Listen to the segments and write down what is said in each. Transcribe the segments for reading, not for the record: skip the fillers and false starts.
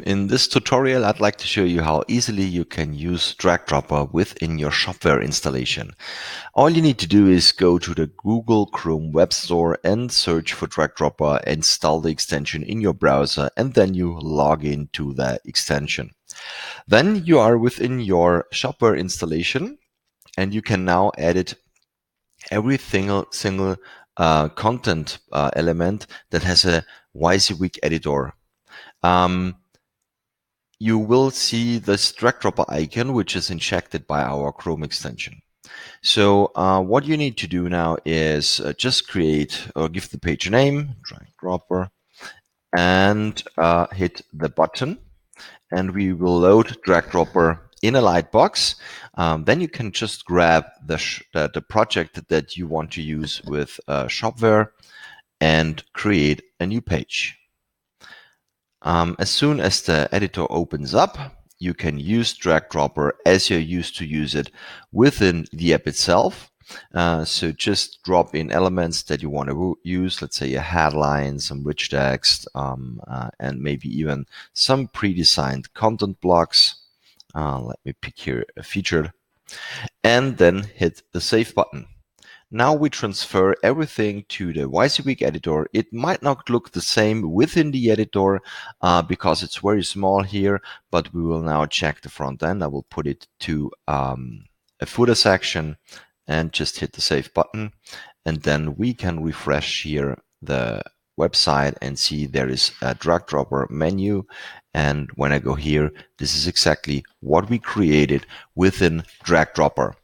In this tutorial, I'd like to show you how easily you can use DragDropr within your Shopware installation. All you need to do is go to the Google Chrome Web Store and search for DragDropr, install the extension in your browser, and then you log into the extension. Then you are within your Shopware installation, and you can now edit every single content element that has a WYSIWYG editor. You will see this DragDropr icon, which is injected by our Chrome extension. So what you need to do now is just create or give the page a name, DragDropr, and hit the button, and we will load DragDropr in a lightbox. Then you can just grab the project that you want to use with Shopware and create a new page. As soon as the editor opens up, you can use DragDropr as you're used to use it within the app itself. So just drop in elements that you want to use, let's say a headline, some rich text, and maybe even some pre-designed content blocks. Let me pick here a featured, and then hit the save button. Now we transfer everything to the WYSIWYG editor. It might not look the same within the editor because it's very small here, but we will now check the front end. I will put it to a footer section and just hit the save button. And then we can refresh here the website and see there is a DragDropr menu. And when I go here, this is exactly what we created within DragDropr.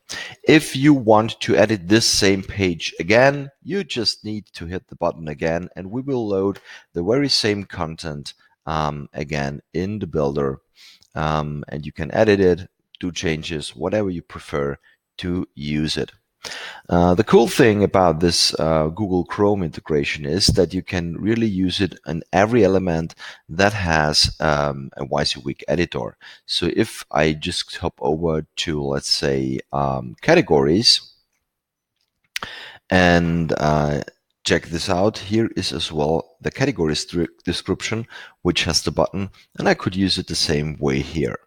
If you want to edit this same page again, you just need to hit the button again, and we will load the very same content again in the builder. And you can edit it, do changes, whatever you prefer to use it. The cool thing about this Google Chrome integration is that you can really use it in every element that has a WYSIWYG editor. So if I just hop over to, let's say, categories and check this out, here is as well the categories description, which has the button, and I could use it the same way here.